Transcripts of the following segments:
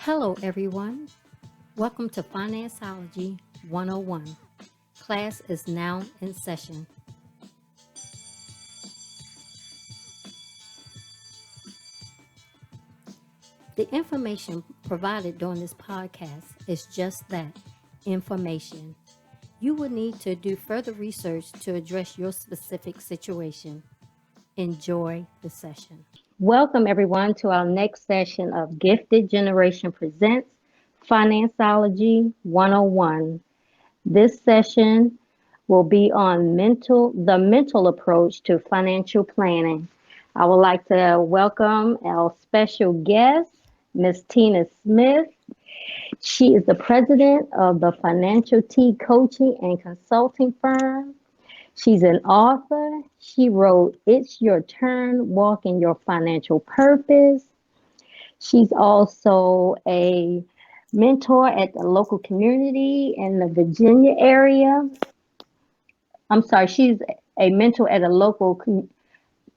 Hello, everyone. Welcome to FinanceOlogy 101. Class is now in session. The information provided during this podcast is just that, information. You will need to do further research to address your specific situation. Enjoy the session. Welcome, everyone, to our next session of Gifted Generation Presents FinanceOlogy 101. This session will be on the mental approach to financial planning. I would like to welcome our special guest, Ms. Tina Smith. She is the president of the Financial T Coaching and Consulting Firm. She's an author. She wrote It's Your Turn, Walk in Your Financial Purpose. She's also a mentor at the local community in the Virginia area. I'm sorry, she's a mentor at a local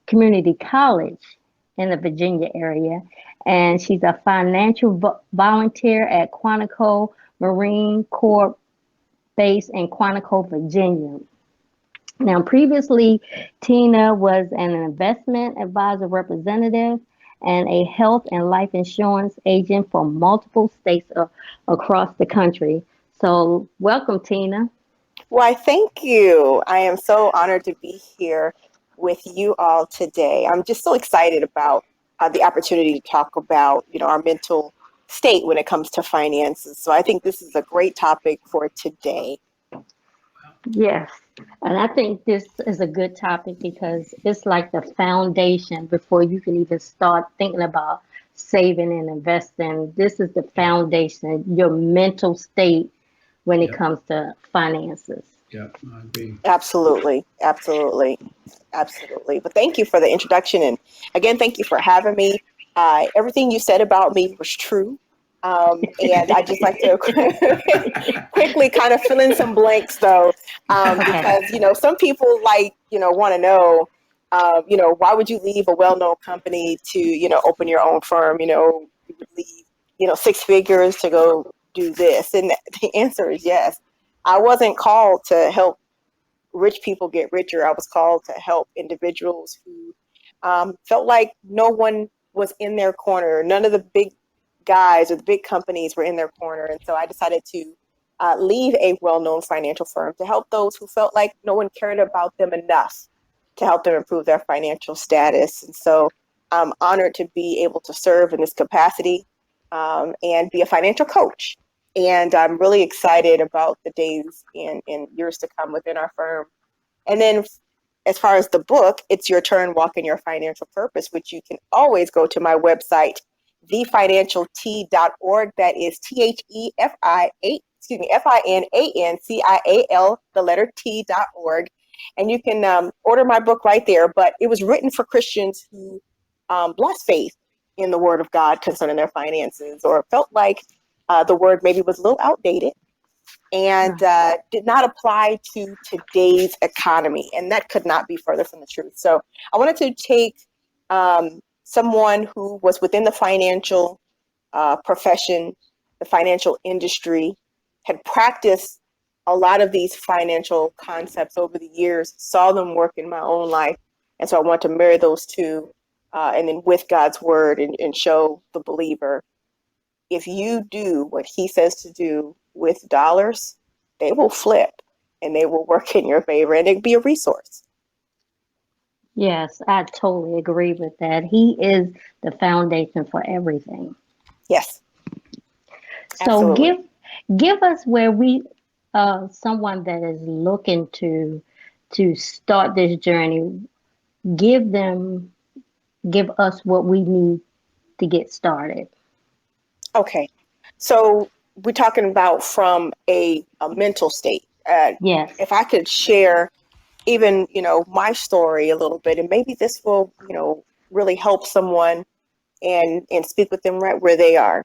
community college in the Virginia area. And she's a financial volunteer at Quantico Marine Corps base in Quantico, Virginia. Now, previously, Tina was an investment advisor representative and a health and life insurance agent for multiple states across the country. So, welcome, Tina. Why, thank you. I am so honored to be here with you all today. I'm just so excited about the opportunity to talk about, our mental state when it comes to finances. So I think this is a great topic for today. Yes. And I think this is a good topic because it's like the foundation before you can even start thinking about saving and investing. This is the foundation, your mental state when it comes to finances. Yeah, I agree. Absolutely. But thank you for the introduction. And again, thank you for having me. Everything you said about me was true. And I just like to quickly kind of fill in some blanks, though, because, some people want to know, why would you leave a well-known company to, open your own firm? You would leave, six figures to go do this. And the answer is yes. I wasn't called to help rich people get richer. I was called to help individuals who felt like no one was in their corner. None of the big guys or the big companies were in their corner. And so I decided to leave a well-known financial firm to help those who felt like no one cared about them enough to help them improve their financial status. And so I'm honored to be able to serve in this capacity and be a financial coach. And I'm really excited about the days and years to come within our firm. And then as far as the book, It's Your Turn, Walk in Your Financial Purpose, which you can always go to my website, thefinancialt.org. That is FINANCIAL, the letter T.org. And you can order my book right there. But it was written for Christians who lost faith in the Word of God concerning their finances, or felt like the word maybe was a little outdated and did not apply to today's economy. And that could not be further from the truth. So I wanted to take someone who was within the financial profession, the financial industry, had practiced a lot of these financial concepts over the years, saw them work in my own life. And so I want to marry those two and then with God's word and show the believer, if you do what he says to do with dollars, they will flip and they will work in your favor and it'll be a resource. Yes, I totally agree with that. He is the foundation for everything. Yes. So give us where we someone that is looking to start this journey, give us what we need to get started. Okay. So we're talking about from a mental state. Yes. If I could share even, my story a little bit, and maybe this will, really help someone and speak with them right where they are.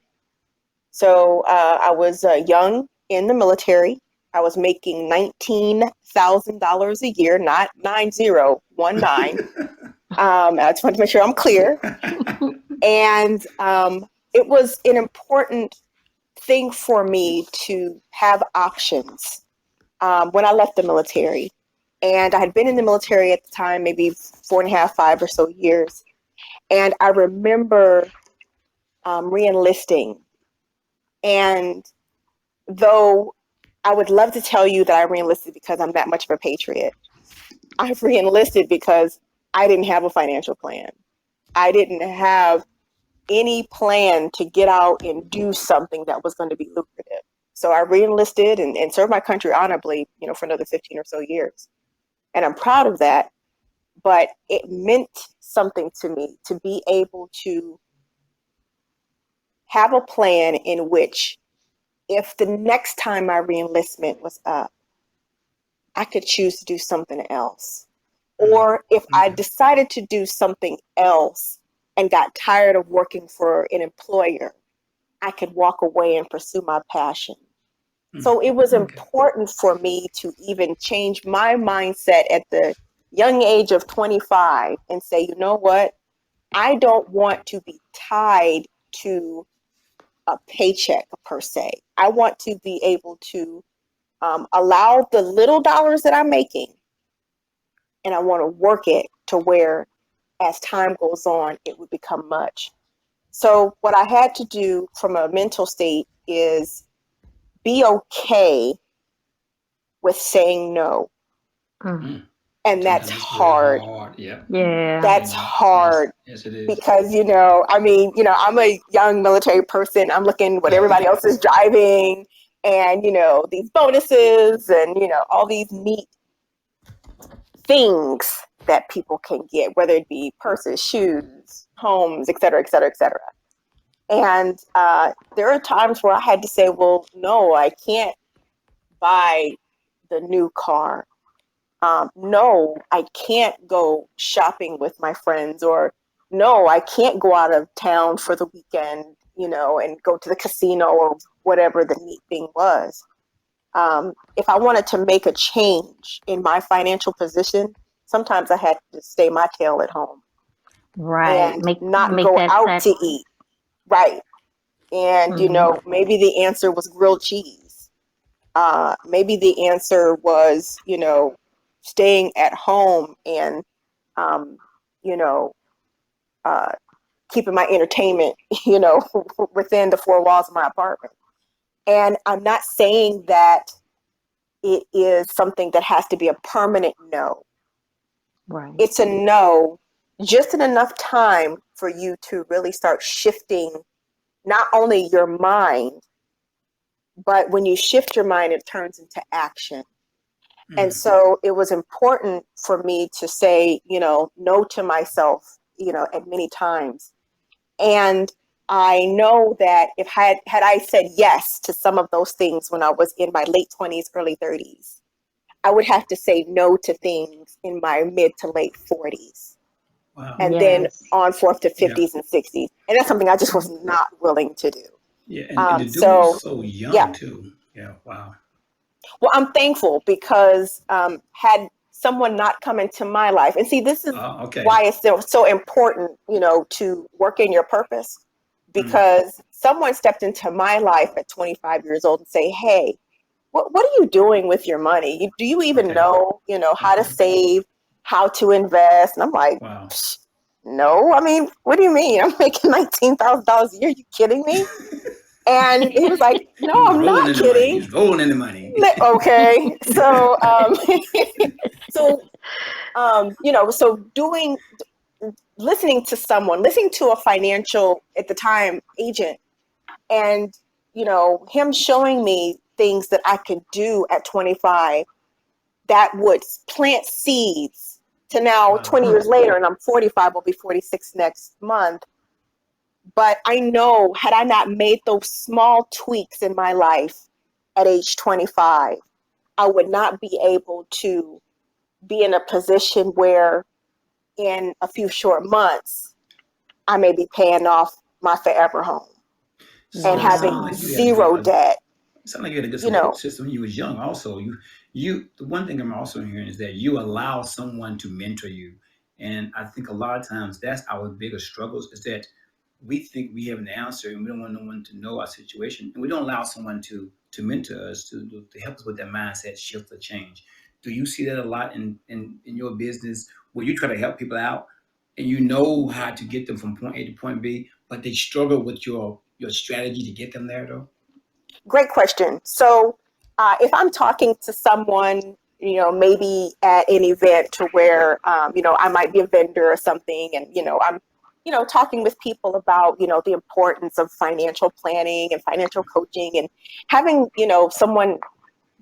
So I was young in the military. I was making $19,000 a year, not 9019. I just want to make sure I'm clear. And it was an important thing for me to have options when I left the military. And I had been in the military at the time, maybe 4.5, 5 or so years. And I remember re-enlisting. And though I would love to tell you that I re-enlisted because I'm that much of a patriot, I re-enlisted because I didn't have a financial plan. I didn't have any plan to get out and do something that was going to be lucrative. So I re-enlisted and served my country honorably, for another 15 or so years. And I'm proud of that. But it meant something to me to be able to have a plan in which if the next time my re-enlistment was up, I could choose to do something else. Or if I decided to do something else and got tired of working for an employer, I could walk away and pursue my passion. So it was important for me to even change my mindset at the young age of 25 and say, you know what? I don't want to be tied to a paycheck per se. I want to be able to allow the little dollars that I'm making, and I want to work it to where as time goes on, it would become much. So what I had to do from a mental state is be okay with saying no. And that's hard. Yeah. That's hard. Yes, it is. Because, I'm a young military person. I'm looking what everybody else is driving and, these bonuses and, all these neat things that people can get, whether it be purses, shoes, homes, et cetera, et cetera, et cetera. And there are times where I had to say, well, no, I can't buy the new car. No, I can't go shopping with my friends, or no, I can't go out of town for the weekend, and go to the casino or whatever the neat thing was. If I wanted to make a change in my financial position, sometimes I had to stay my tail at home. Right. And not go out to eat. Right. And, maybe the answer was grilled cheese. Maybe the answer was, staying at home and, keeping my entertainment, within the four walls of my apartment. And I'm not saying that it is something that has to be a permanent no. Right. It's a no just in enough time for you to really start shifting not only your mind, but when you shift your mind, it turns into action. And so it was important for me to say, no to myself, at many times. And I know that if had I said yes to some of those things when I was in my late 20s, early 30s, I would have to say no to things in my mid to late 40s. Wow. And then on forth to 50s and 60s. And that's something I just was not willing to do. Yeah, and to do it so young too. Yeah, wow. Well, I'm thankful because had someone not come into my life, and see, this is why it's so important, to work in your purpose, because someone stepped into my life at 25 years old and say, hey, what are you doing with your money? Do you even know, how to save, how to invest? And I'm like, wow. No, I mean, what do you mean? I'm making $19,000 a year. You kidding me? And he was like, no, I'm not kidding. He's rolling in the money. Okay. So, listening to a financial, at the time, agent, and, him showing me things that I could do at 25 that would plant seeds to now 20 years later, and I'm 45, I'll be 46 next month. But I know, had I not made those small tweaks in my life at age 25, I would not be able to be in a position where in a few short months, I may be paying off my forever home and having zero debt. It sounded like you had a good support system when you was young. Also, the one thing I'm also hearing is that you allow someone to mentor you. And I think a lot of times that's our biggest struggles is that we think we have an answer, and we don't want no one to know our situation, and we don't allow someone to mentor us to help us with that mindset shift or change. Do you see that a lot in your business where you try to help people out and you know how to get them from point A to point B, but they struggle with your strategy to get them there though? Great question. So if I'm talking to someone, maybe at an event to where, I might be a vendor or something, and, I'm, talking with people about, the importance of financial planning and financial coaching, and having, someone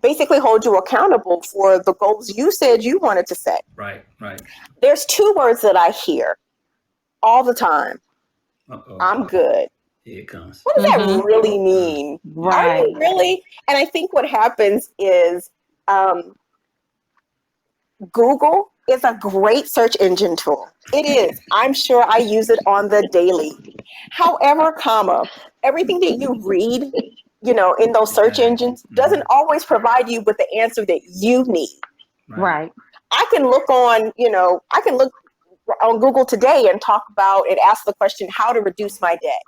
basically hold you accountable for the goals you said you wanted to set. Right. There's two words that I hear all the time. Uh-oh. I'm good. Here it comes. What does that really mean? Right. Are you really? And I think what happens is Google is a great search engine tool. It is. I'm sure I use it on the daily. However, everything that you read, in those search engines doesn't always provide you with the answer that you need. Right. I can look on Google today and talk about and ask the question, how to reduce my debt.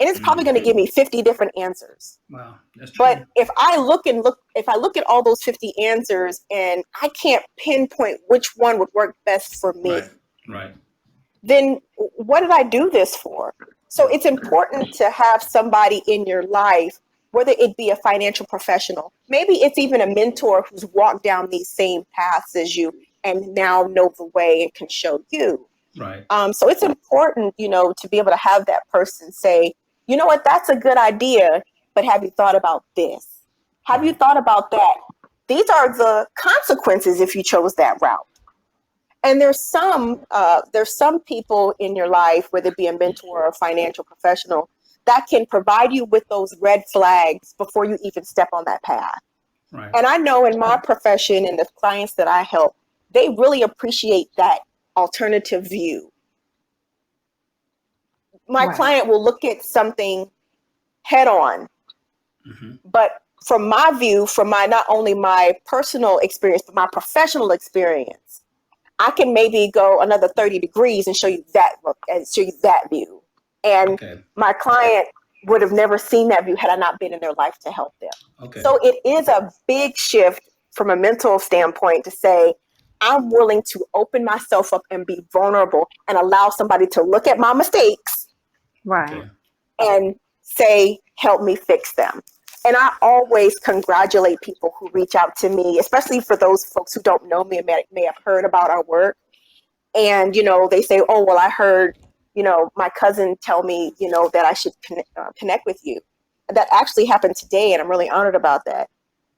And it's probably going to give me 50 different answers. Wow, that's true. But if I look at all those 50 answers and I can't pinpoint which one would work best for me, right. then what did I do this for? So it's important to have somebody in your life, whether it be a financial professional, maybe it's even a mentor who's walked down these same paths as you and now know the way and can show you. Right. So it's important, to be able to have that person say, you know what, that's a good idea, but have you thought about this? Have you thought about that? These are the consequences if you chose that route. And there's some people in your life, whether it be a mentor or a financial professional, that can provide you with those red flags before you even step on that path. Right. And I know in my profession and the clients that I help, they really appreciate that alternative view. My client will look at something head on, but from my view, from not only my personal experience, but my professional experience, I can maybe go another 30 degrees and show you that look and show you that view. And my client would have never seen that view had I not been in their life to help them. Okay. So it is a big shift from a mental standpoint to say, I'm willing to open myself up and be vulnerable and allow somebody to look at my mistakes. Right. And say, help me fix them. And I always congratulate people who reach out to me, especially for those folks who don't know me and may have heard about our work. And, they say, oh, well, I heard, my cousin tell me, that I should connect with you. That actually happened today, and I'm really honored about that.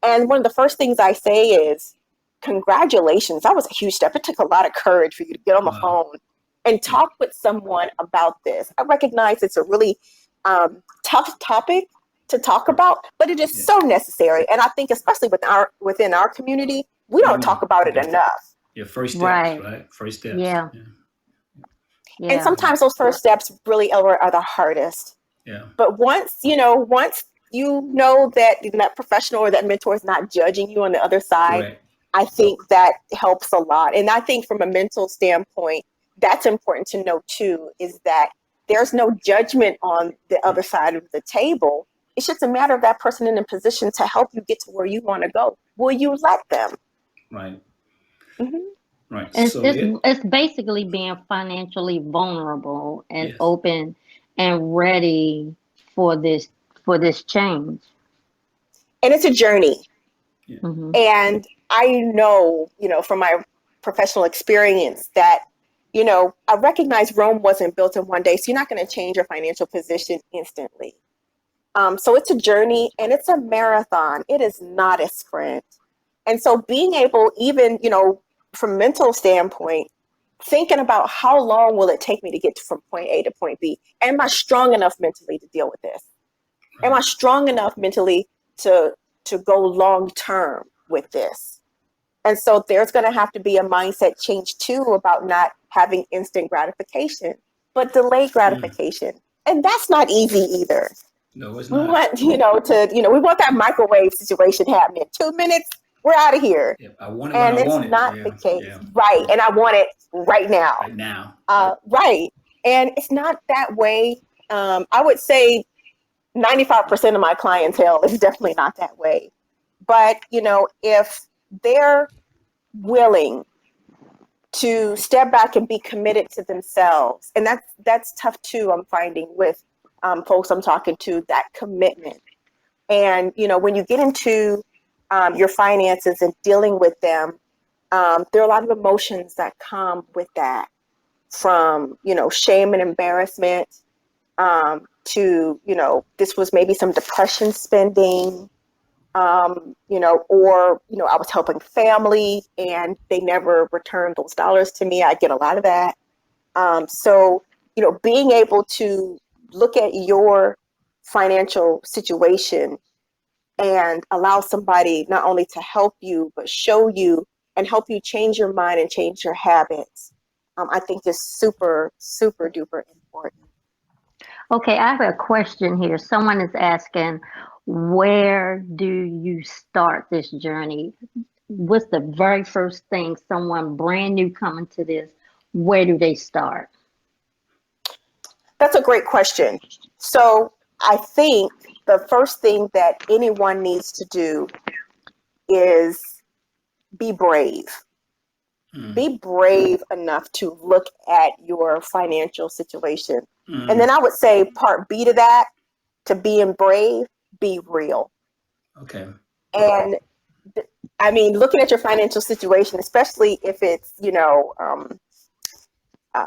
And one of the first things I say is, congratulations. That was a huge step. It took a lot of courage for you to get on the phone and talk with someone about this. I recognize it's a really tough topic to talk about, but it is so necessary. And I think especially within our community, we don't talk about it enough. Your first steps, right? First steps. Yeah. And sometimes those first steps really are the hardest. Yeah. But once you know that that professional or that mentor is not judging you on the other side, I think that helps a lot. And I think from a mental standpoint, that's important to know too, is that there's no judgment on the other side of the table. It's just a matter of that person in a position to help you get to where you want to go. Will you let them? Right. Right. It's basically being financially vulnerable and open and ready for this change. And it's a journey. Yeah. And I know, from my professional experience that, I recognize Rome wasn't built in one day. So you're not going to change your financial position instantly. So it's a journey and it's a marathon. It is not a sprint. And so being able, even, from a mental standpoint, thinking about how long will it take me to get from point A to point B? Am I strong enough mentally to deal with this? Am I strong enough mentally to go long term with this? And so there's going to have to be a mindset change too about not having instant gratification, but delayed gratification. And that's not easy either. No, it's not. We want, we want that microwave situation happening. 2 minutes, we're out of here. Yeah, I want it when I want it. And it's not the case. Yeah. Right. And I want it right now. Right now. Right. And it's not that way I would say 95% of my clientele is definitely not that way. But, if they're willing to step back and be committed to themselves, and that's tough too, I'm finding with folks I'm talking to, that commitment. And, when you get into your finances and dealing with them, there are a lot of emotions that come with that, from, shame and embarrassment, to, this was maybe some depression spending, or, I was helping family and they never returned those dollars to me. I get a lot of that. So, being able to look at your financial situation and allow somebody not only to help you, but show you and help you change your mind and change your habits, I think is super, super duper important. Okay, I have a question here. Someone is asking, where do you start this journey? What's the very first thing someone brand new coming to this, where do they start? That's a great question. So I think the first thing that anyone needs to do is be brave. Be brave enough to look at your financial situation. And then I would say part B to that, to being brave, be real. Okay. And I mean, looking at your financial situation, especially if it's, uh,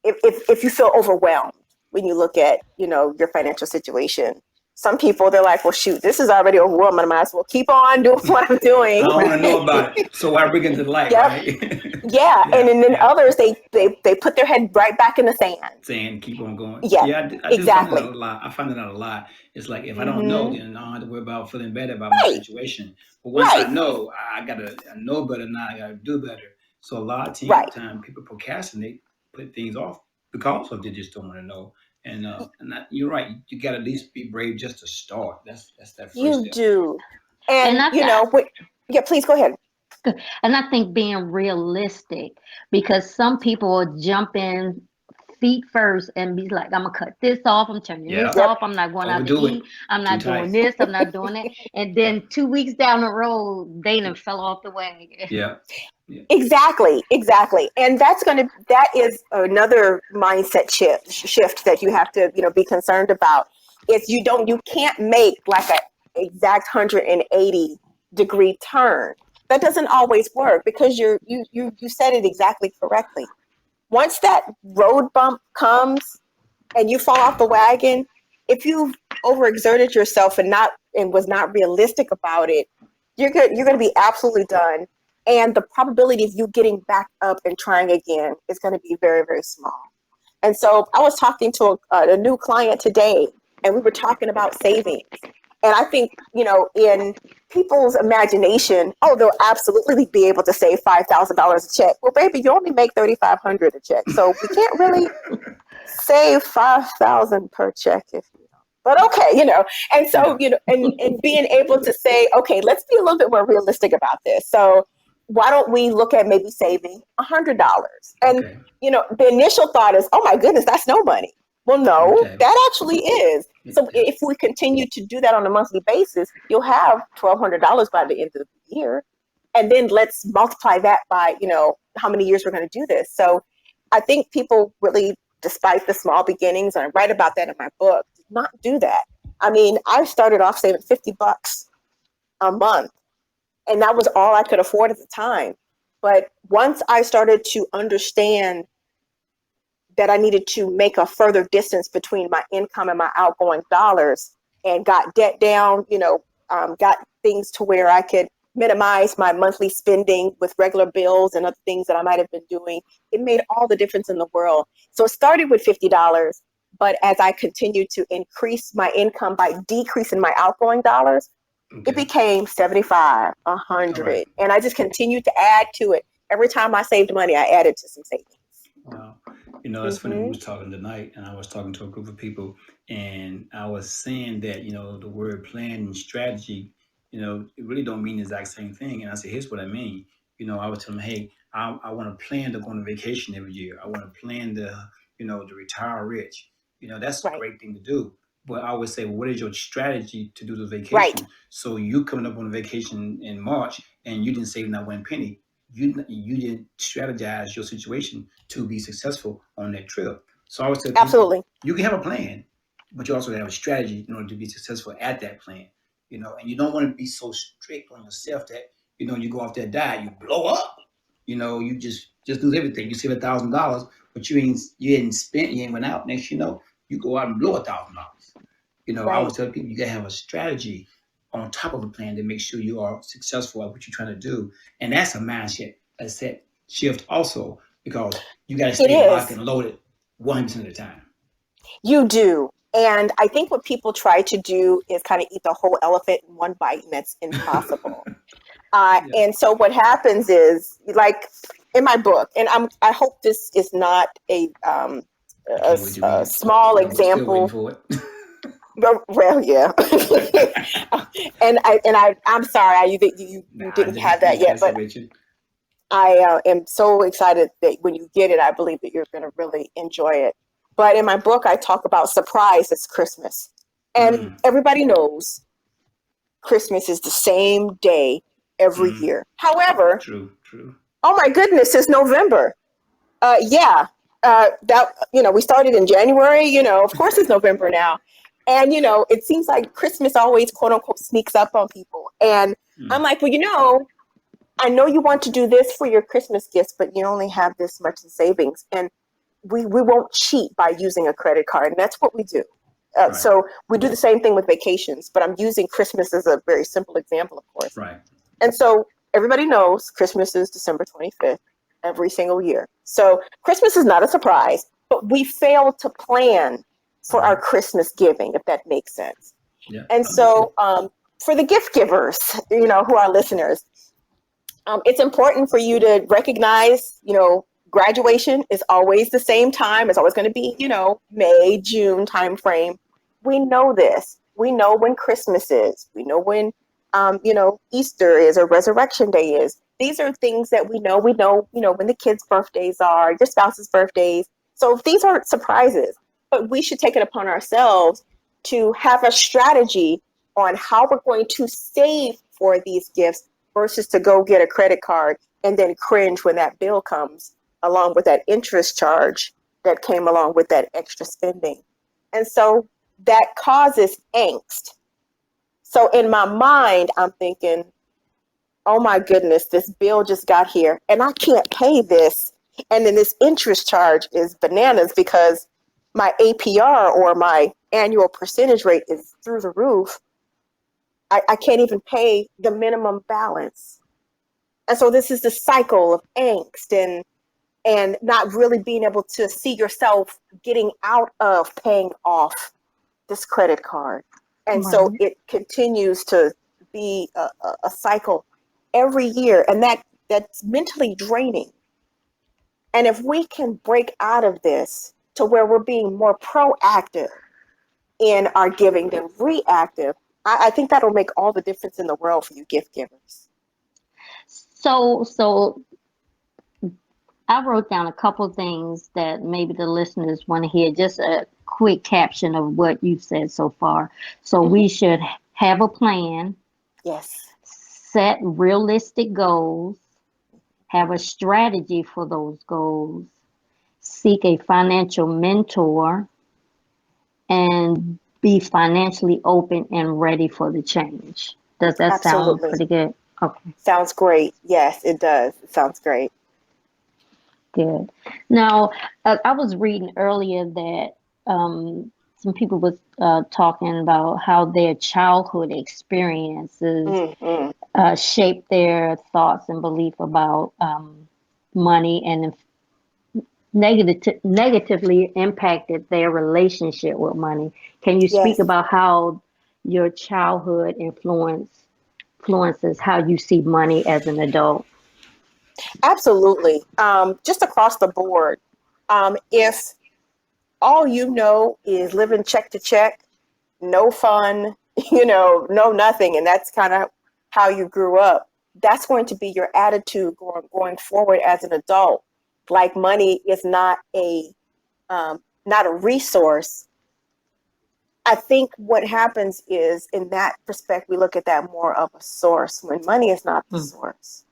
if you feel overwhelmed when you look at, your financial situation. Some people, they're like, well, shoot, this is already overwhelming. I might as well keep on doing what I'm doing. I don't want to know about it. So why bring it to light, Yep. right? Yeah. Yeah, And then yeah. others, they put their head right back in the sand. Saying keep on going. Yeah, Yeah, I do find that a exactly. lot. I find that out a lot. It's like if I don't know, Mm-hmm. then I don't have to worry about feeling bad about my Right. situation. But once I Right. know, I know better now. I gotta do better. So a lot of Right. time people procrastinate, put things off because of they just don't want to know. You're right. You got to at least be brave just to start. That's that first You step. do. And And, I, yeah, please go ahead. and I think being realistic, because some people will jump in feet first and be like, I'm gonna cut this off, I'm turning this Yeah, Yep. off, I'm not going out to overdo it. eat, I'm Too not doing tight. this, I'm not doing that. And Yeah, then 2 weeks down the road, they done fell off the wagon. yeah, yeah. Exactly, exactly. And that is another mindset shift that you have to, be concerned about. Is you can't make like a exact 180-degree turn. That doesn't always work because you said it exactly correctly. Once that road bump comes and you fall off the wagon, if you've overexerted yourself and was not realistic about it, you're going to be absolutely done. And the probability of you getting back up and trying again is going to be very, very small. And so I was talking to a new client today, and we were talking about savings. And I think, in people's imagination, oh, they'll absolutely be able to save $5,000 a check. Well, baby, you only make $3,500 a check, so we can't really save 5,000 per check if you don't. But okay, and so Yeah. and being able to say, okay, let's be a little bit more realistic about this. So why don't we look at maybe saving $100? And Okay. the initial thought is, oh my goodness, that's no money. Well, no, Okay. that actually is. So Yeah. if we continue to do that on a monthly basis, you'll have $1,200 by the end of the year. And then let's multiply that by, how many years we're going to do this. So I think people really, despite the small beginnings, and I write about that in my book, did not do that. I mean, I started off saving $50 a month, and that was all I could afford at the time. But once I started to understand that I needed to make a further distance between my income and my outgoing dollars, and got debt down, got things to where I could minimize my monthly spending with regular bills and other things that I might have been doing. It made all the difference in the world. So it started with $50, but as I continued to increase my income by decreasing my outgoing dollars, it Okay. became 75, All right. 100. And I just continued to add to it. Every time I saved money, I added to some savings. Wow. It's funny. We Mm-hmm. was talking tonight, and I was talking to a group of people, and I was saying that the word plan and strategy, it really don't mean the exact same thing. And I said, here's what I mean. I was telling them, hey, I want to plan to go on a vacation every year. I want to plan to retire rich. That's a Right. great thing to do. But I always say, well, what is your strategy to do the Right. vacation? So you coming up on a vacation in March and you didn't save not one penny. You didn't strategize your situation to be successful on that trip. So I always tell people, Absolutely. you can have a plan, but you also have a strategy in order to be successful at that plan. And you don't want to be so strict on yourself that you go off that diet, you blow up. You just lose everything. You save $1,000, but you ain't spent, you ain't went out. Next, you go out and blow $1,000. I Right. always tell people you gotta have a strategy on top of a plan to make sure you are successful at what you're trying to do, and that's a mindset, a set shift also, because you got to It stay locked is. and loaded 100% of the time. You do. And I think what people try to do is kind of eat the whole elephant in one bite, and that's impossible. Yeah. And so what happens is, like in my book, and I hope this is not I can't wait to read a it. small I'm still waiting example. for it. Well, yeah. I'm sorry you Nah, didn't have that just yet, messing but with you. I am so excited that when you get it, I believe that you're going to really enjoy it. But in my book, I talk about surprise as Christmas. And Mm, everybody knows Christmas is the same day every mm, year. However, true. oh my goodness, it's November. Yeah, that we started in January. Of course it's November now, and it seems like Christmas always quote unquote sneaks up on people. And I'm Mm, like, well, I know you want to do this for your Christmas gifts, but you only have this much in savings, and we won't cheat by using a credit card, and that's what we do. right, So we do the same thing with vacations, but I'm using Christmas as a very simple example, of course. right. And so everybody knows Christmas is December 25th every single year. So Christmas is not a surprise, but we fail to plan for our Hmm. Christmas giving, if that makes sense. Yeah, And understood. so for the gift givers, who are listeners, it's important for you to recognize, graduation is always the same time. It's always going to be, May, June timeframe. We know this. We know when Christmas is. We know when, Easter is or Resurrection Day is. These are things that we know. We know, when the kids' birthdays are, your spouse's birthdays. So these aren't surprises, but we should take it upon ourselves to have a strategy on how we're going to save for these gifts versus to go get a credit card and then cringe when that bill comes along with that interest charge that came along with that extra spending. And so that causes angst. So in my mind, I'm thinking, oh my goodness, this bill just got here and I can't pay this. And then this interest charge is bananas because my APR or my annual percentage rate is through the roof. I can't even pay the minimum balance. And so this is the cycle of angst and not really being able to see yourself getting out of paying off this credit card. And so Right. it continues to be a cycle every year, and that's mentally draining. And if we can break out of this to where we're being more proactive in our giving than reactive, I think that'll make all the difference in the world for you gift givers. So I wrote down a couple things that maybe the listeners want to hear. Just a quick caption of what you've said so far. So Mm-hmm. we should have a plan, Yes, set realistic goals, have a strategy for those goals, seek a financial mentor, and be financially open and ready for the change. Does that sound absolutely. pretty good? Okay, Sounds great. Yes, it does. It sounds great. good. Now, I was reading earlier that some people was talking about how their childhood experiences Mm-hmm. shape their thoughts and belief about money and negatively impacted their relationship with money. Can you speak Yes, about how your childhood influences how you see money as an adult? absolutely. Just across the board, if all you know is living check to check, no fun, no nothing, and that's kind of how you grew up, that's going to be your attitude going forward as an adult. Like money is not a resource, I think what happens is, in that perspective, we look at that more of a source when money is not the source.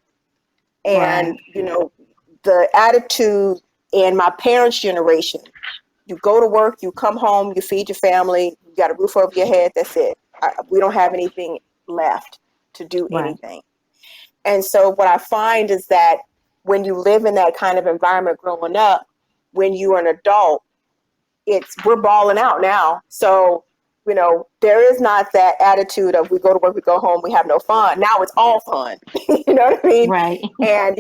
And, the attitude in my parents' generation, you go to work, you come home, you feed your family, you got a roof over your head, that's it. We don't have anything left to do anything. And so what I find is that when you live in that kind of environment growing up, when you're an adult, we're balling out now. So, there is not that attitude of we go to work, we go home, we have no fun. Now it's all fun. You know what I mean? Right. And,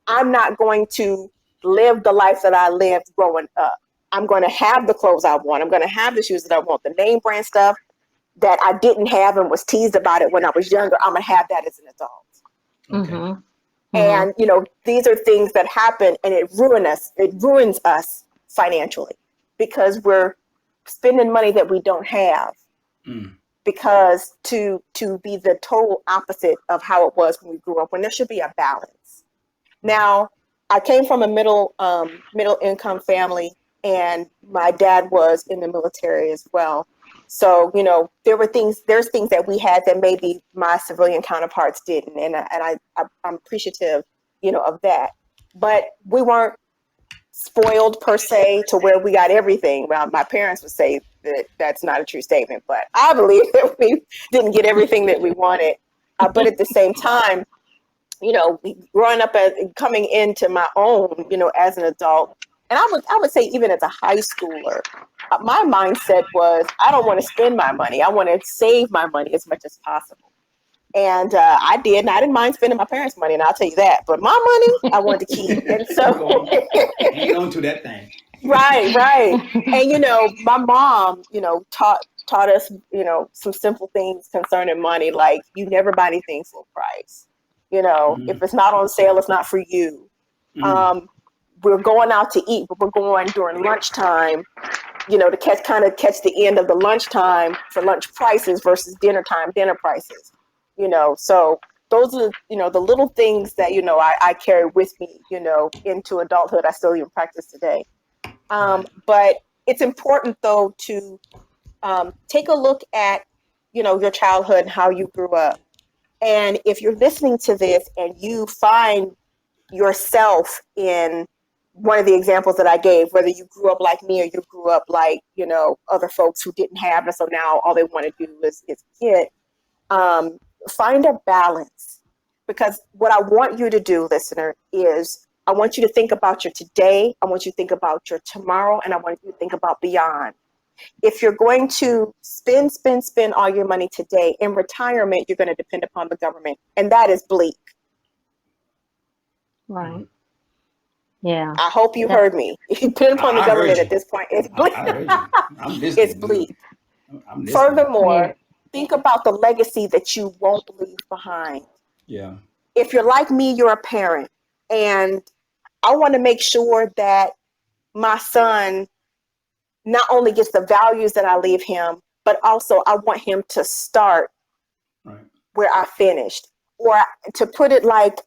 I'm not going to live the life that I lived growing up. I'm going to have the clothes I want. I'm going to have the shoes that I want, the name brand stuff that I didn't have and was teased about it when I was younger. I'm going to have that as an adult. Okay. And, these are things that happen, and it ruins us financially because we're spending money that we don't have because to be the total opposite of how it was when we grew up, when there should be a balance. Now, I came from a middle income family, and my dad was in the military as well. So, there's things that we had that maybe my civilian counterparts didn't. And I'm appreciative, of that. But we weren't spoiled per se to where we got everything. Well, my parents would say that that's not a true statement, but I believe that we didn't get everything that we wanted. But at the same time, growing up coming into my own, as an adult, and I would say even as a high schooler, my mindset was I don't want to spend my money. I want to save my money as much as possible. And I did, and I didn't mind spending my parents' money, and I'll tell you that. But my money, I wanted to keep. And so, hang on to that thing. Right. And my mom, taught us, some simple things concerning money, like you never buy anything full price. If it's not on sale, it's not for you. We're going out to eat, but we're going during lunchtime, to catch the end of the lunchtime for lunch prices versus dinner prices. So those are, the little things that, I carry with me, into adulthood. I still even practice today. But it's important, though, to take a look at, your childhood and how you grew up. And if you're listening to this and you find yourself in one of the examples that I gave, whether you grew up like me or you grew up like, other folks who didn't have, and so now all they want to do is get, find a balance. Because what I want you to do, listener, is I want you to think about your today, I want you to think about your tomorrow, and I want you to think about beyond. If you're going to spend all your money today, in retirement, you're going to depend upon the government. And that is bleak. Right. Yeah. I hope you heard me. If you depend upon the government at this point, it's bleak. I heard you. I'm listening. It's bleak. I'm listening. Furthermore, think about the legacy that you won't leave behind. Yeah. If you're like me, you're a parent. And I want to make sure that my son not only gets the values that I leave him, but also I want him to start where I finished. Or to put it like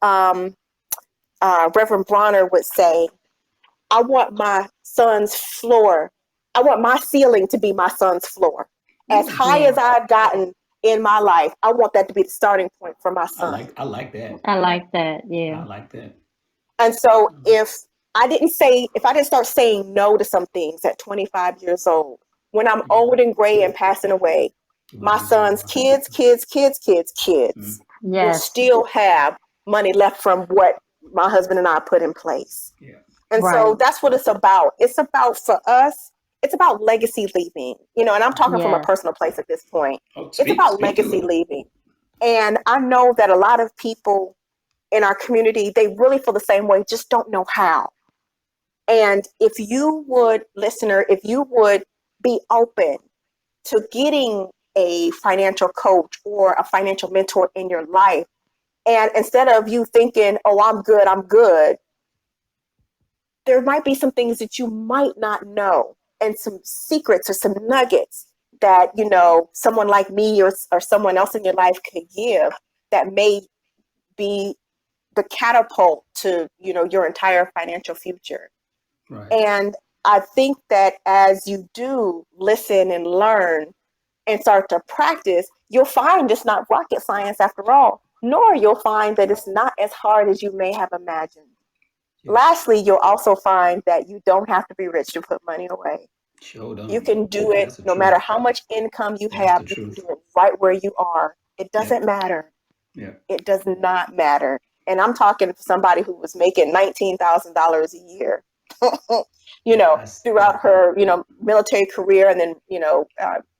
Reverend Bronner would say, I want my son's floor. I want my ceiling to be my son's floor. As high as I've gotten in my life, I want that to be the starting point for my son. I like that. I like that. Yeah. I like that. And so if I didn't start saying no to some things at 25 years old, when I'm old and gray and passing away, my son's kids will still have money left from what my husband and I put in place. Yeah. And so that's what it's about. It's about, for us, it's about legacy leaving, and I'm talking from a personal place at this point. It's about legacy leaving. And I know that a lot of people in our community, they really feel the same way, just don't know how. And if you would, listener, if you would be open to getting a financial coach or a financial mentor in your life, and instead of you thinking, oh, I'm good, there might be some things that you might not know, and some secrets or some nuggets that, someone like me or someone else in your life could give that may be the catapult to, your entire financial future. Right. And I think that as you do listen and learn and start to practice, you'll find it's not rocket science after all, nor you'll find that it's not as hard as you may have imagined. Yes. Lastly, you'll also find that you don't have to be rich to put money away. Sure You don't. can do it That's the no matter truth. how much income you That's have. the You can truth. do it right where you are. It Yep. doesn't matter. Yep. It does not matter. And I'm talking to somebody who was making $19,000 a year, Yeah. That's throughout her, military career, and then,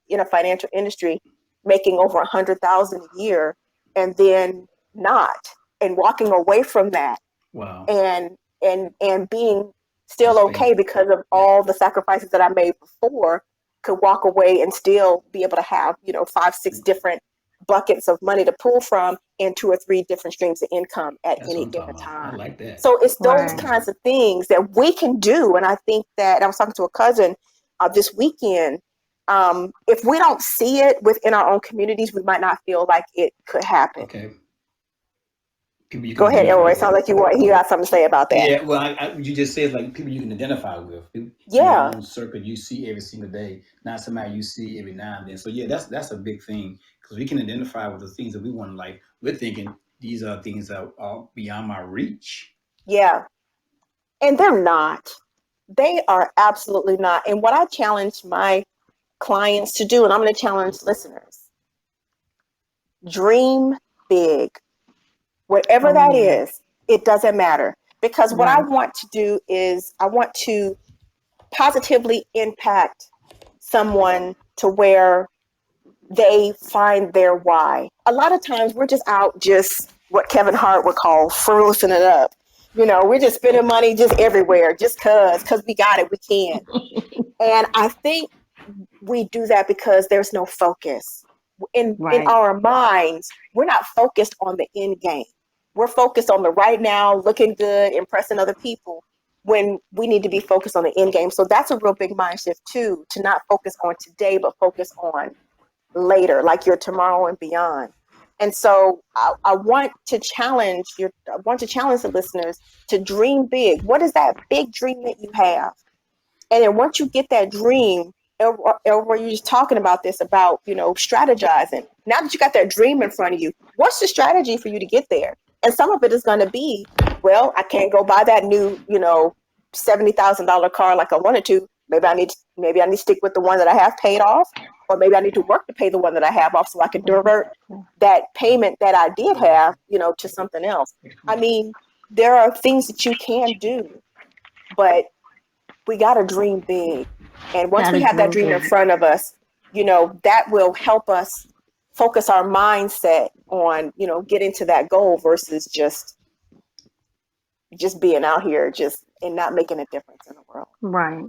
in a financial industry, making over 100,000 a year, and then not, and walking away from that, wow. and being still That's okay faith. because of Yeah. all the sacrifices that I made before, could walk away and still be able to have, 5, 6 different buckets of money to pull from and 2 or 3 different streams of income at That's what any I'm given talking about. I time. like that. So it's those Right. kinds of things that we can do. And I think that I was talking to a cousin this weekend. If we don't see it within our own communities, we might not feel like it could happen. Okay. People you can Go ahead, identify Elroy. It sounds with. like you got something to say about that. Yeah, well, you just said like people you can identify with in your Yeah. own circle. You see every single day, not somebody you see every now and then. So yeah, that's a big thing because we can identify with the things that we want. Like we're thinking these are things that are beyond my reach. Yeah. And they're not. They are absolutely not. And what I challenge my clients to do, and I'm going to challenge listeners, dream big. Whatever Oh that yeah. is, it doesn't matter. Because what I Right. want to do is I want to positively impact someone to where they find their why. A lot of times we're just out, just what Kevin Hart would call frolicing it up. We're just spending money just everywhere, just cause we got it, we can. And I think we do that because there's no focus. In Right. our minds, we're not focused on the end game. We're focused on the right now, looking good, impressing other people, when we need to be focused on the end game. So that's a real big mind shift too, to not focus on today, but focus on later, like your tomorrow and beyond. And so I want to challenge the listeners to dream big. What is that big dream that you have? And then once you get that dream, Elroy, you're just talking about this, about, strategizing. Now that you got that dream in front of you, what's the strategy for you to get there? And some of it is going to be, well, I can't go buy that new, $70,000 car like I wanted to. Maybe I need to stick with the one that I have paid off, or maybe I need to work to pay the one that I have off so I can divert that payment that I did have, to something else. I mean, there are things that you can do, but we got to dream big. And once we Gotta have that dream dream in big. front of us, that will help us focus our mindset on, getting to that goal versus just being out here and not making a difference in the world. Right.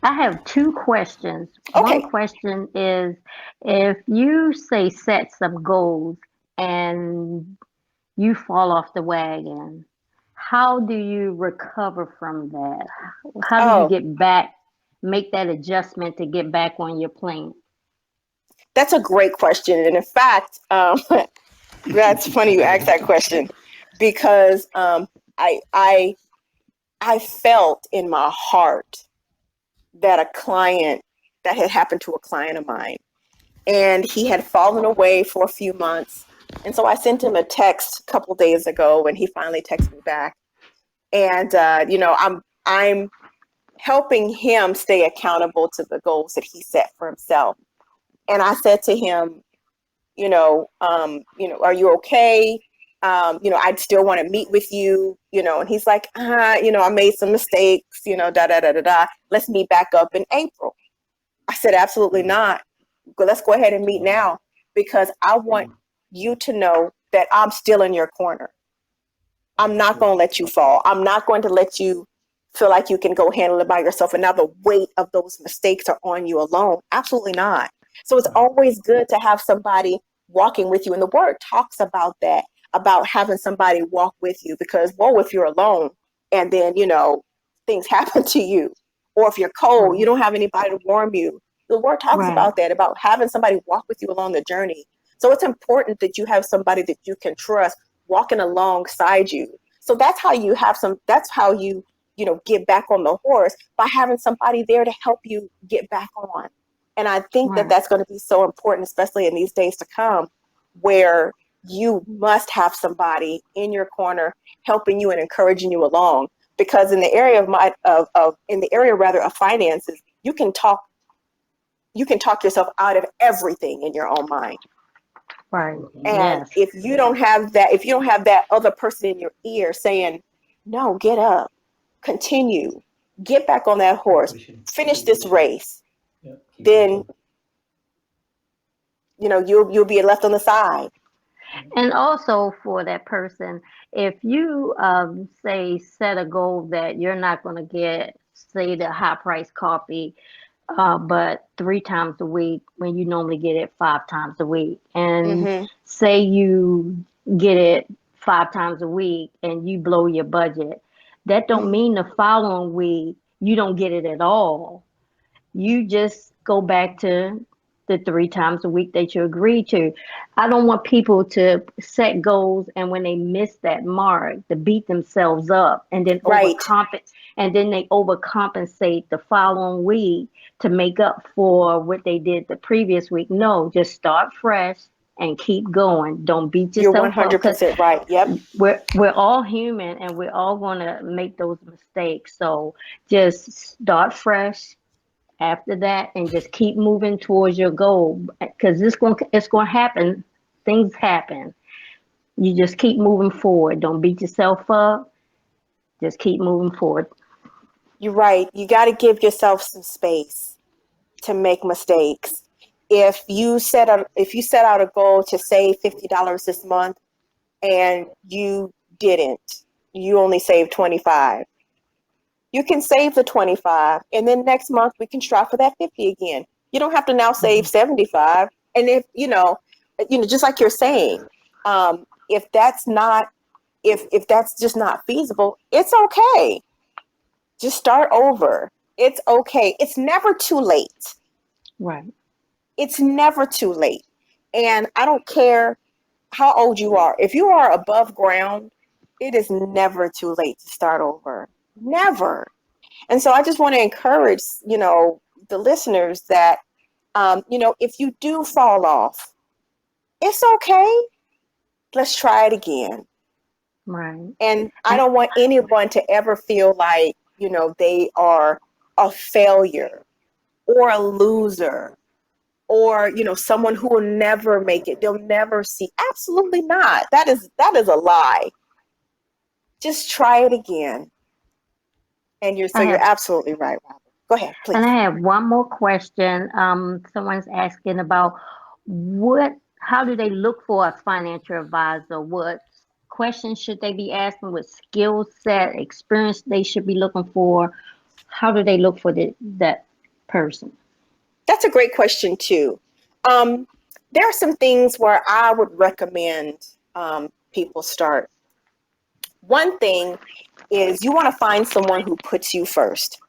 I have two questions. One Okay. question is, if you say set some goals and you fall off the wagon, how do you recover from that? How do you Oh, get back, make that adjustment to get back on your plan? that's a great question. And in fact, that's funny you asked that question, because I, I, I felt in my heart that that had happened to a client of mine, and he had fallen away for a few months. And so I sent him a text a couple days ago, and he finally texted me back. And I'm helping him stay accountable to the goals that he set for himself. And I said to him, are you okay? I'd still want to meet with you, and he's like, I made some mistakes, da da da da da. Let's meet back up in April. I said, absolutely not. Let's go ahead and meet now, because I want you to know that I'm still in your corner. I'm not going to let you fall. I'm not going to let you feel like you can go handle it by yourself. And now the weight of those mistakes are on you alone. Absolutely not. So it's always good to have somebody walking with you. And the word talks about that, about having somebody walk with you, because, whoa, if you're alone and then, things happen to you, or if you're cold, you Right. don't have anybody to warm you. The word talks Right. about that, about having somebody walk with you along the journey. So it's important that you have somebody that you can trust walking alongside you. So that's how you get back on the horse by having somebody there to help you get back on. And I think that Right. that's going to be so important, especially in these days to come, where you must have somebody in your corner helping you and encouraging you along. Because in the area of finances, you can talk yourself out of everything in your own mind. Right. And Yes. if you don't have that other person in your ear saying, no, get up, continue, get back on that horse, finish this race, then you'll be left on the side. And also for that person, if you say set a goal that you're not going to get, say, the high price coffee, but 3 times a week when you normally get it 5 times a week, and Mm-hmm. say you get it 5 times a week and you blow your budget, that don't Mm-hmm. mean the following week you don't get it at all. You just go back to the 3 times a week that you agreed to. I don't want people to set goals and when they miss that mark, to beat themselves up and then Right. they overcompensate the following week to make up for what they did the previous week. No, just start fresh and keep going. Don't beat You're yourself up, because 100% right. Yep. we're all human and we're all going to make those mistakes. So just start fresh after that and just keep moving towards your goal, because it's going to happen. Things happen. You just keep moving forward. Don't beat yourself up. Just keep moving forward. You're right. You got to give yourself some space to make mistakes. If you set out a goal to save $50 this month and you didn't, you only saved 25. You can save the 25 and then next month we can try for that 50 again. You don't have to now save 75. And if just like you're saying, if that's not if that's just not feasible, it's okay. Just start over. It's okay. It's never too late. Right. It's never too late. And I don't care how old you are. If you are above ground, it is never too late to start over. Never. And so I just want to encourage, the listeners that, if you do fall off, it's okay. Let's try it again. Right. And I And don't want anyone to ever feel like, they are a failure or a loser or, someone who will never make it. They'll never see. Absolutely not. That is a lie. Just try it again. And I you're have absolutely right, Robert. Go ahead, and please. I have one more question. Someone's asking about how do they look for a financial advisor? What questions should they be asking? What skill set, experience they should be looking for? How do they look for that person? That's a great question too. Um, there are some things where I would recommend people start. One thing is you want to find someone who puts you first.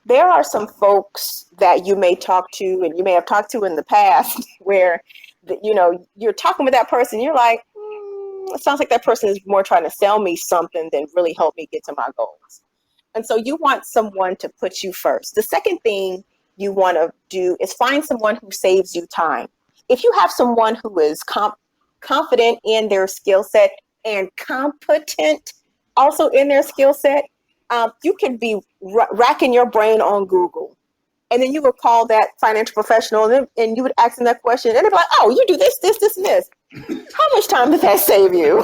There are some folks that you may talk to and you may have talked to in the past where you're talking with that person, you're like, it sounds like that person is more trying to sell me something than really help me get to my goals. And so you want someone to put you first. The second thing you want to do is find someone who saves you time. If you have someone who is confident in their skill set and competent also in their skill set, you can be racking your brain on Google. And then you would call that financial professional and you would ask them that question. And they'd be like, oh, you do this, this, this, and this. How much time does that save you?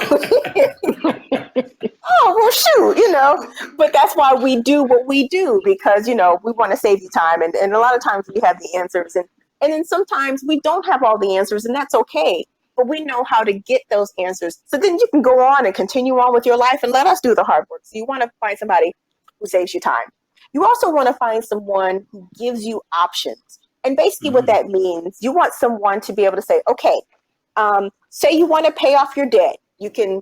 Oh, well, shoot. But that's why we do what we do, because, we want to save you time. And a lot of times we have the answers. And then sometimes we don't have all the answers, and that's okay. But we know how to get those answers. So then you can go on and continue on with your life and let us do the hard work. So you want to find somebody who saves you time. You also want to find someone who gives you options. And basically what that means, you want someone to be able to say, okay, say you want to pay off your debt. You can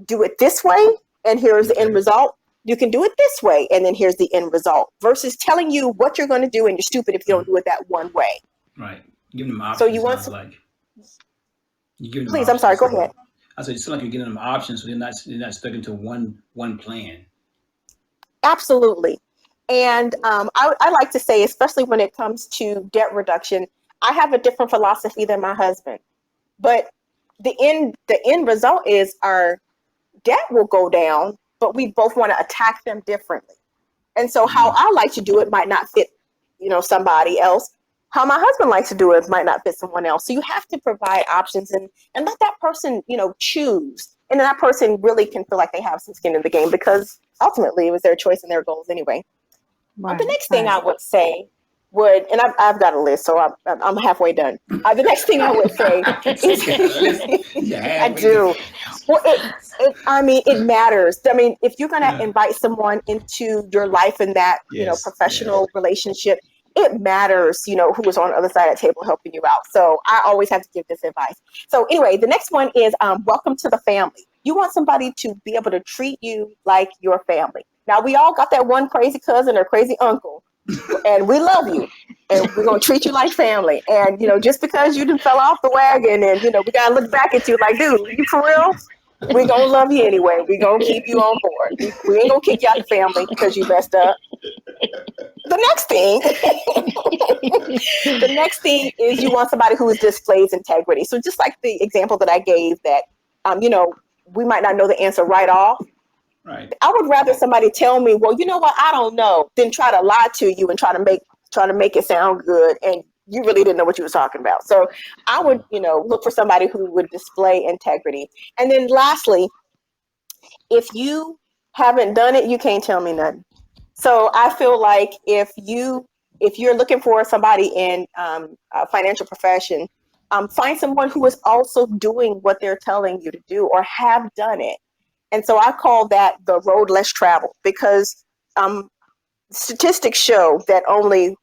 do it this way, and here's the end result. You can do it this way, and then here's the end result, versus telling you what you're going to do, and you're stupid if you don't do it that one way. Right. Giving them So options you want sounds some, like you're giving them please, I'm sorry, options. go ahead. I said, it's like you're giving them options, so they're not stuck into one plan. Absolutely. And I like to say, especially when it comes to debt reduction, I have a different philosophy than my husband. But the end result is our debt will go down, but we both want to attack them differently. And so how I like to do it might not fit, somebody else. How my husband likes to do it might not fit someone else. So you have to provide options and let that person, choose. And then that person really can feel like they have some skin in the game because ultimately it was their choice and their goals anyway. The Right, next thing I right. would say and I've got a list, so I'm halfway done. The next thing I would say is, I do. Well, it matters. I mean, if you're going to invite someone into your life in that, professional relationship, it matters, who is on the other side of the table helping you out. So I always have to give this advice. So anyway, the next one is welcome to the family. You want somebody to be able to treat you like your family. Now, we all got that one crazy cousin or crazy uncle, and we love you, and we're going to treat you like family. And, just because you done fell off the wagon and, we got to look back at you like, dude, you for real? We're going to love you anyway. We're going to keep you on board. We ain't going to kick you out the family because you messed up. The next thing, the next thing is you want somebody who displays integrity. So just like the example that I gave that, we might not know the answer right off. Right. I would rather somebody tell me, well, you know what, I don't know, than try to lie to you and try to make it sound good and you really didn't know what you were talking about. So I would, look for somebody who would display integrity. And then lastly, if you haven't done it, you can't tell me nothing. So I feel like if you're looking for somebody in a financial profession, find someone who is also doing what they're telling you to do or have done it. And so I call that the road less traveled because statistics show that only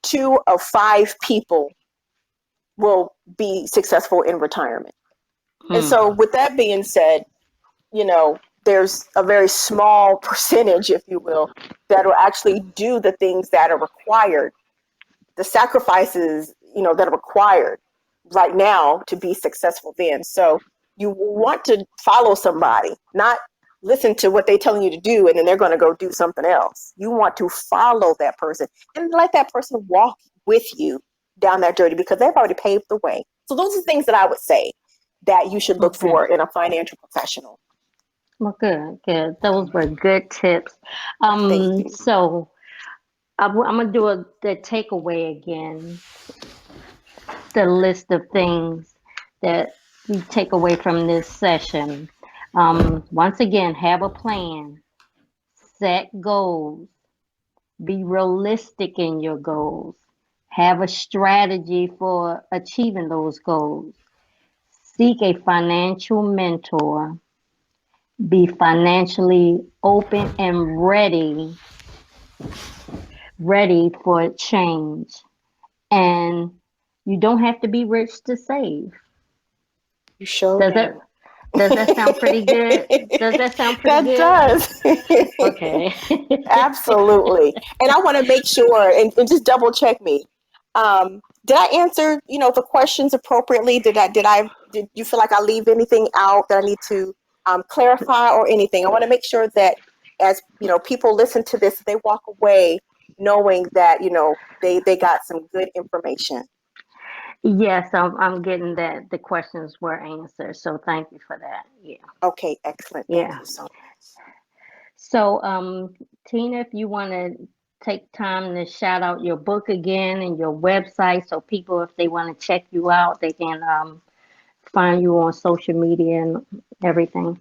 2 of 5 people will be successful in retirement. And so with that being said, there's a very small percentage, if you will, that will actually do the things that are required, the sacrifices, that are required right now to be successful then. So you want to follow somebody, not listen to what they're telling you to do and then they're going to go do something else. You want to follow that person and let that person walk with you down that journey because they've already paved the way. So those are things that I would say that you should look Okay. for in a financial professional. Well, good, good. Those were good tips. Thank you. So I'm gonna do the takeaway again. The list of things that we take away from this session. Once again, have a plan, set goals, be realistic in your goals, have a strategy for achieving those goals, seek a financial mentor, be financially open and ready for change. And you don't have to be rich to save. You sure Does that do. does that sound pretty good? Does that sound pretty That good? does. Okay. Absolutely. And I want to make sure and just double check me. Did I answer, the questions appropriately? Did you feel like I leave anything out that I need to clarify or anything? I want to make sure that as, people listen to this, they walk away knowing that, they got some good information. Yes, I'm getting that the questions were answered. So thank you for that. Yeah. Okay, excellent. Thank Yeah. you so much. So Tina, if you want to take time to shout out your book again and your website so people if they want to check you out, they can find you on social media and everything.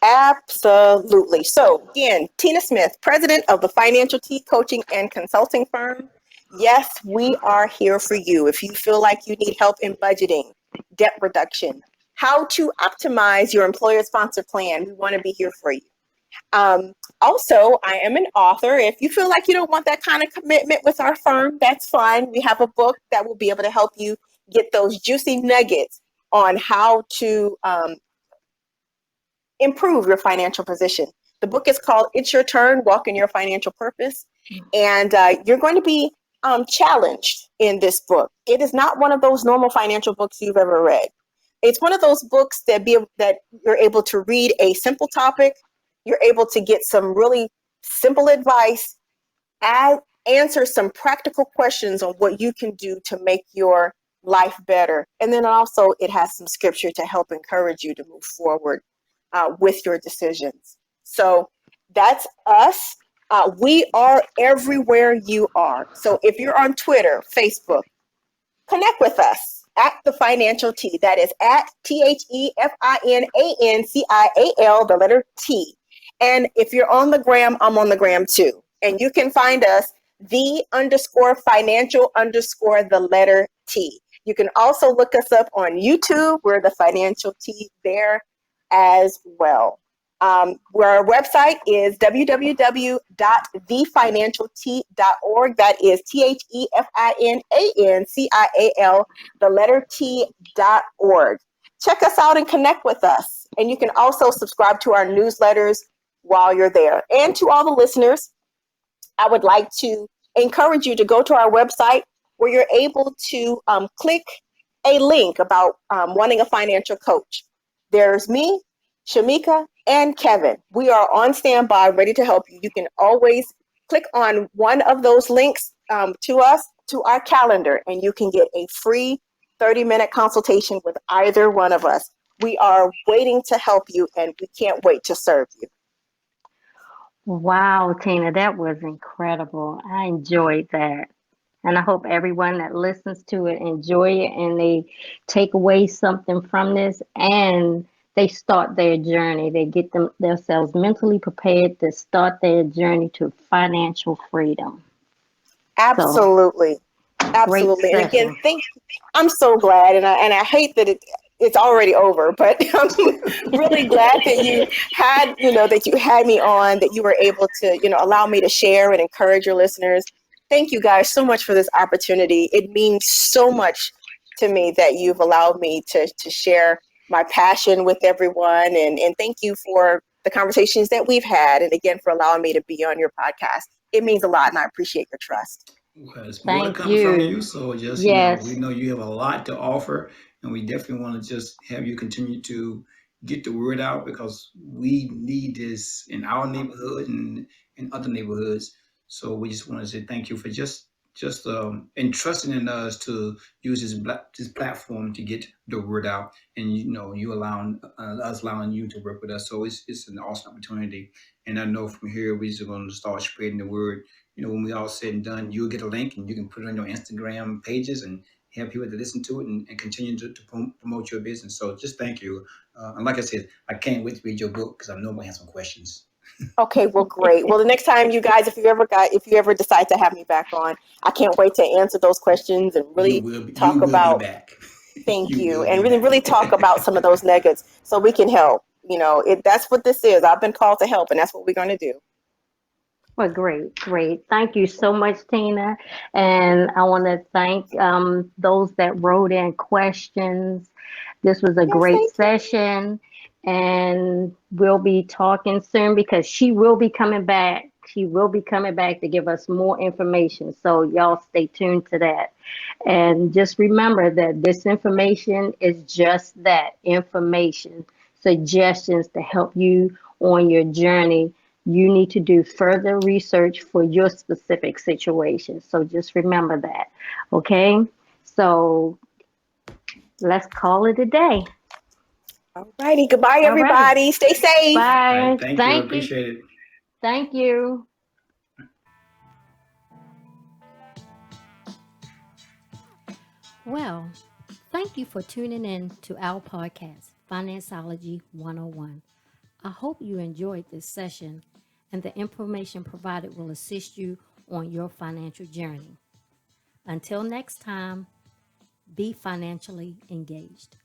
Absolutely. So again, Tina Smith, president of the Financial Tea Coaching and Consulting Firm. Yes, we are here for you. If you feel like you need help in budgeting, debt reduction, how to optimize your employer-sponsored plan, we want to be here for you. Also, I am an author. If you feel like you don't want that kind of commitment with our firm, that's fine. We have a book that will be able to help you get those juicy nuggets on how to improve your financial position. The book is called It's Your Turn, Walk in Your Financial Purpose. And you're going to be challenged in this book. It is not one of those normal financial books you've ever read. It's one of those books that you're able to read a simple topic you're able to get some really simple advice, add, answer some practical questions on what you can do to make your life better. And then also, it has some scripture to help encourage you to move forward with your decisions. So that's us. We are everywhere you are. So if you're on Twitter, Facebook, connect with us at the Financial T. That is at TheFinancial, the letter T. And if you're on the gram, I'm on the gram too. And you can find us the underscore financial underscore the letter T. You can also look us up on YouTube. We're the Financial T there as well. Our website is www.thefinancialt.org. That is TheFinancial, the letter T.org. Check us out and connect with us. And you can also subscribe to our newsletters while you're there. And to all the listeners, I would like to encourage you to go to our website where you're able to click a link about wanting a financial coach. There's me, Shamika, and Kevin. We are on standby, ready to help you. You can always click on one of those links to us, to our calendar, and you can get a free 30-minute consultation with either one of us. We are waiting to help you, and we can't wait to serve you. Wow, Tina, that was incredible. I enjoyed that. And I hope everyone that listens to it enjoy it and they take away something from this and they start their journey. They get themselves mentally prepared to start their journey to financial freedom. So Absolutely. great Absolutely. And again, session. I'm so glad, and I hate that it's already over, but I'm really glad that that you had me on, that you were able to, allow me to share and encourage your listeners. Thank you guys so much for this opportunity. It means so much to me that you've allowed me to share my passion with everyone. And thank you for the conversations that we've had. And again, for allowing me to be on your podcast. It means a lot, and I appreciate your trust. Well, it's more to Thank come from you. you. So just, we Yes. know you have a lot to offer, and we definitely want to just have you continue to get the word out because we need this in our neighborhood and in other neighborhoods. So we just want to say thank you for just entrusting in us to use this platform to get the word out, and you allowing us allowing you to work with us. So it's an awesome opportunity, and I know from here we're just going to start spreading the word. When we all said and done, you'll get a link and you can put it on your Instagram pages and have people to listen to it and continue to promote your business. So just thank you. And like I said, I can't wait to read your book because I know I'm gonna have some questions. Okay, well, great. Well, the next time you guys, if you ever decide to have me back on, I can't wait to answer those questions and really You talk will be about, back. thank You you, will and be really back. talk about some of those nuggets so we can help. That's what this is. I've been called to help, and that's what we're going to do. Well, great, great. Thank you so much, Tina. And I want to thank those that wrote in questions. This was a Yes, great thank you. session. And we'll be talking soon because she will be coming back. She will be coming back to give us more information. So, y'all stay tuned to that. And just remember that this information is just that information, suggestions to help you on your journey. You need to do further research for your specific situation. So just remember that. Okay. So let's call it a day. All righty. Goodbye, All right. everybody. Stay safe. All right, Bye. thank you. I Thank you. appreciate it. Thank you. Well, thank you for tuning in to our podcast, FinanceOlogy 101. I hope you enjoyed this session and the information provided will assist you on your financial journey. Until next time, be financially engaged.